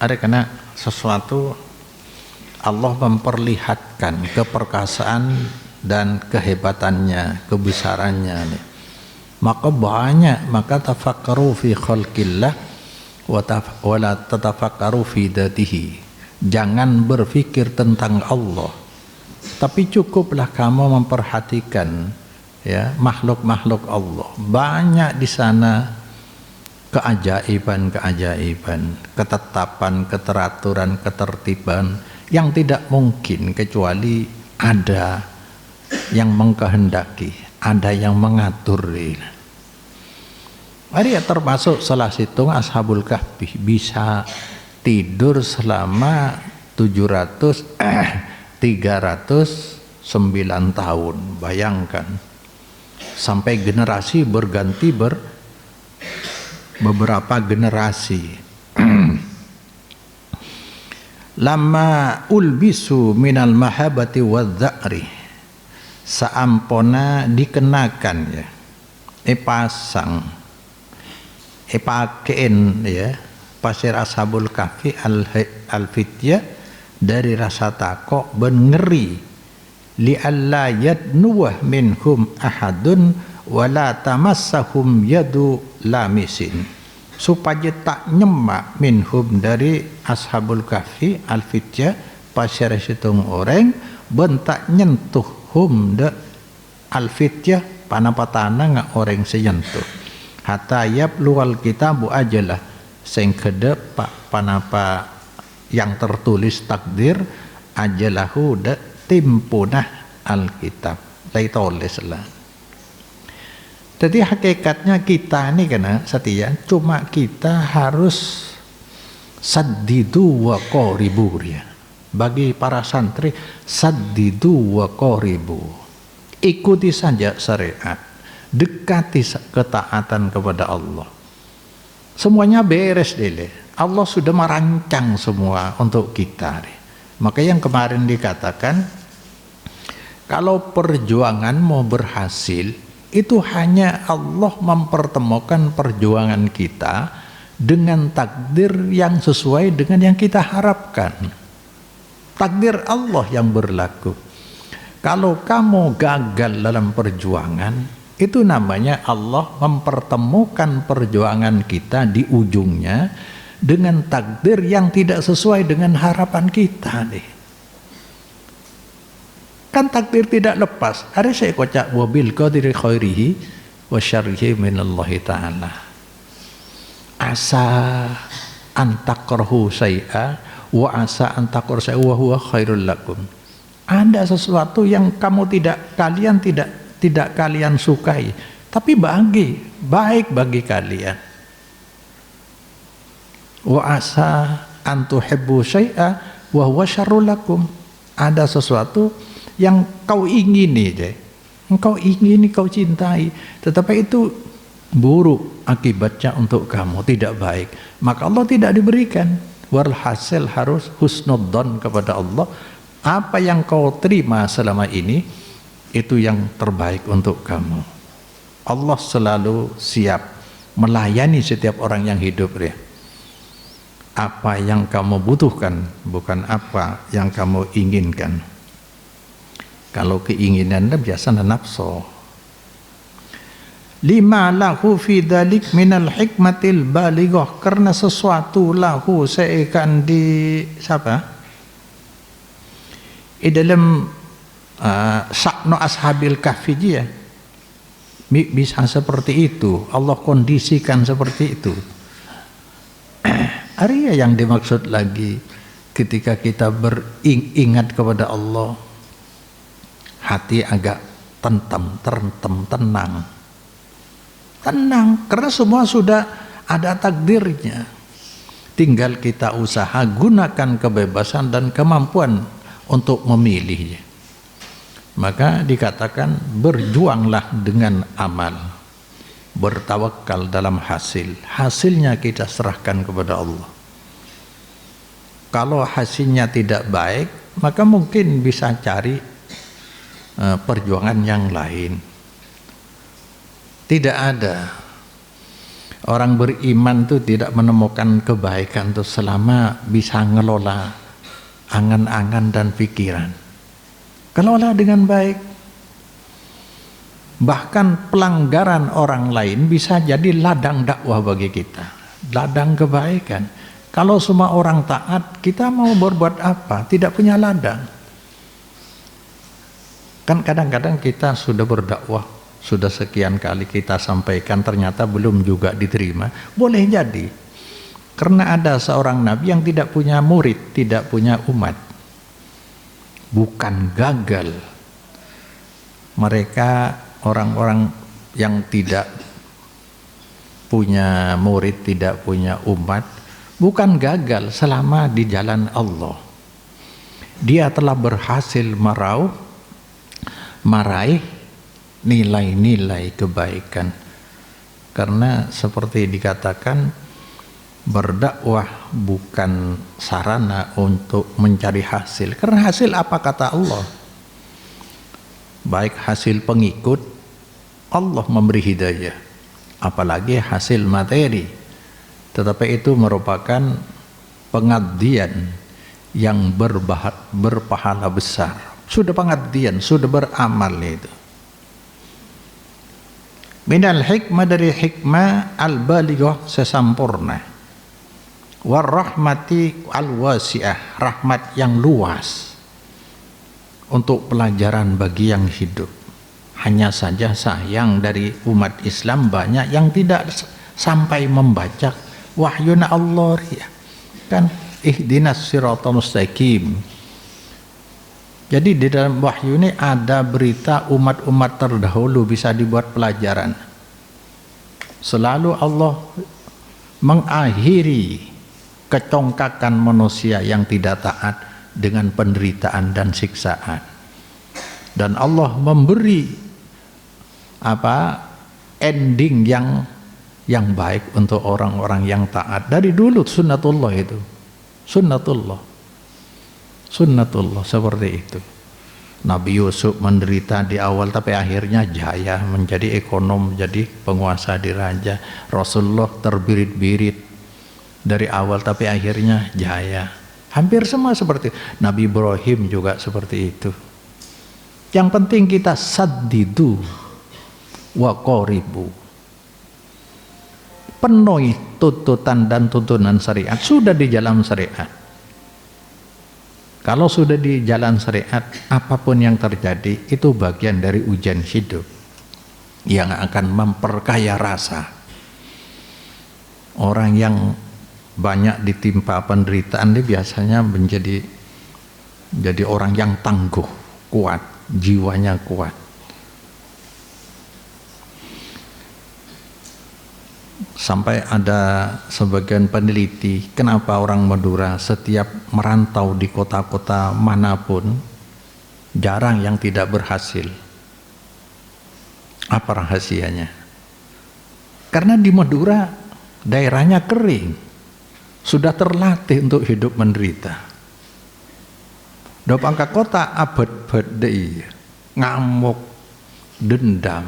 ada karena sesuatu Allah memperlihatkan keperkasaan dan kehebatannya, kebesarannya nih. Maka banyak, maka tafakkaru fi khalqillah wa la tatafakkaru fi dzatihi. Jangan berpikir tentang Allah, tapi cukuplah kamu memperhatikan ya makhluk-makhluk Allah. Banyak di sana keajaiban-keajaiban, ketetapan, keteraturan, ketertiban yang tidak mungkin kecuali ada yang mengkehendaki, ada yang mengatur. Ada termasuk salah satu Ashabul Kahfi bisa tidur selama 309 tahun. Bayangkan, sampai generasi berganti beberapa generasi. Lama ulbisu minal mahabati wadza'ri, saampona dikenakan ya, pasang, pakaian ya, pasir Ashabul Kahfi al-fityah dari rasa takok ben ngeri, li alla yadnuwah minhum ahadun wala tamassahum yadu lamisin, supaya tak nyemak minhum dari Ashabul Kahfi al-fityah pasir situng orang bentak nyentuh hum de al-fityah panapatana nga orang senyentuh hatta yabluwal kitabu ajalah sing kedep panapa yang tertulis takdir ajalahu de timpunah alkitab lai tulis lah. Jadi hakikatnya kita ini karena setia, cuma kita harus saddidu wa qoribu ya. Bagi para santri, saddidu wa qoribu. Ikuti saja syariat, dekati ketaatan kepada Allah. Semuanya beres deh. Allah sudah merancang semua untuk kita. Maka yang kemarin dikatakan, kalau perjuangan mau berhasil, itu hanya Allah mempertemukan perjuangan kita dengan takdir yang sesuai dengan yang kita harapkan. Takdir Allah yang berlaku. Kalau kamu gagal dalam perjuangan, itu namanya Allah mempertemukan perjuangan kita di ujungnya dengan takdir yang tidak sesuai dengan harapan kita nih. Kan takdir tidak lepas. Ada saya kocak wabil qadri khairihi wa syarrihi minallahi ta'ala. Asa antakrahu syai'a wa asa antakrahu syai'a wa huwa khairul lakum. Ada sesuatu yang kalian tidak kalian sukai, tapi baik bagi kalian. Wa asa antuhibbu syai'a wa huwa syarrul lakum. Ada sesuatu yang kau ingini deh, kau ingini, kau cintai, tetapi itu buruk akibatnya untuk kamu, tidak baik, maka Allah tidak diberikan. Walhasil harus husnudzon kepada Allah, apa yang kau terima selama ini itu yang terbaik untuk kamu. Allah selalu siap melayani setiap orang yang hidup ya. Apa yang kamu butuhkan, bukan apa yang kamu inginkan. Kalau keinginannya biasanya nafsu. Lima lahu fi dzalik minal hikmatil balighah, karena sesuatu lahu seakan di siapa? Dalam sakno ashabil kahfi ya. Bisa seperti itu. Allah kondisikan seperti itu. Arya yang dimaksud lagi ketika kita beringat kepada Allah, hati agak tenang, karena semua sudah ada takdirnya, tinggal kita usaha gunakan kebebasan dan kemampuan untuk memilihnya. Maka dikatakan berjuanglah dengan amal, bertawakal dalam hasilnya kita serahkan kepada Allah. Kalau hasilnya tidak baik, maka mungkin bisa cari perjuangan yang lain. Tidak ada Orang beriman tuh tidak menemukan kebaikan tuh selama bisa ngelola angan-angan dan pikiran. Kelola dengan baik. Bahkan pelanggaran orang lain bisa jadi ladang dakwah bagi kita, ladang kebaikan. Kalau semua orang taat, kita mau berbuat apa? Tidak punya ladang. Kan kadang-kadang kita sudah berdakwah, sudah sekian kali kita sampaikan, ternyata belum juga diterima. Boleh jadi karena ada seorang nabi yang tidak punya murid, tidak punya umat. Bukan gagal. Mereka orang-orang yang tidak punya murid, tidak punya umat, bukan gagal selama di jalan Allah. Dia telah berhasil meraih nilai-nilai kebaikan. Karena seperti dikatakan, berdakwah bukan sarana untuk mencari hasil. Karena hasil apa kata Allah? Baik hasil pengikut, Allah memberi hidayah, apalagi hasil materi. Tetapi itu merupakan pengabdian yang berpahala besar. Sudah pengabdian, sudah beramal itu. Minal hikmah, dari hikmah al-balighah, sesempurna. Warahmati al-wasi'ah, rahmat yang luas untuk pelajaran bagi yang hidup. Hanya saja sayang dari umat Islam banyak yang tidak sampai membaca wahyuna Allah, ya kan, ihdinas siratal mustaqim. Jadi di dalam wahyu ini ada berita umat-umat terdahulu, bisa dibuat pelajaran. Selalu Allah mengakhiri kecongkakan manusia yang tidak taat dengan penderitaan dan siksaan. Dan Allah memberi ending yang baik untuk orang-orang yang taat. Dari dulu sunnatullah itu. Sunnatullah seperti itu. Nabi Yusuf menderita di awal tapi akhirnya jaya menjadi ekonom, jadi penguasa di raja. Rasulullah terbirit-birit dari awal tapi akhirnya jaya. Hampir semua seperti itu. Nabi Ibrahim juga seperti itu. Yang penting kita saddidu wa qoribu, penuhi tuntutan dan tuntunan syariat. Sudah di jalan syariat. Kalau sudah di jalan syariat, apapun yang terjadi itu bagian dari ujian hidup yang akan memperkaya rasa. Orang yang banyak ditimpa penderitaan ini biasanya menjadi orang yang tangguh, kuat, jiwanya kuat. Sampai ada sebagian peneliti, kenapa orang Madura setiap merantau di kota-kota manapun jarang yang tidak berhasil. Apa rahasianya? Karena di Madura daerahnya kering, sudah terlatih untuk hidup menderita. Di pangkat kota abad badai, ngamuk, dendam.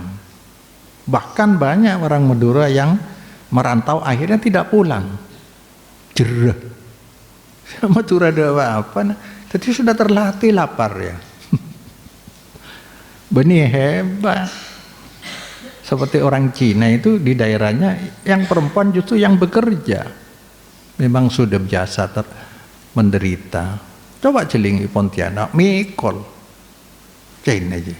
Bahkan banyak orang Madura yang merantau akhirnya tidak pulang. Jerah. Madura ada apa? Jadi sudah terlatih lapar ya. Benih hebat. Seperti orang Cina itu di daerahnya yang perempuan justru yang bekerja. Memang sudah biasa menderita. Coba celingi Pontianak, mikol. Cina aja.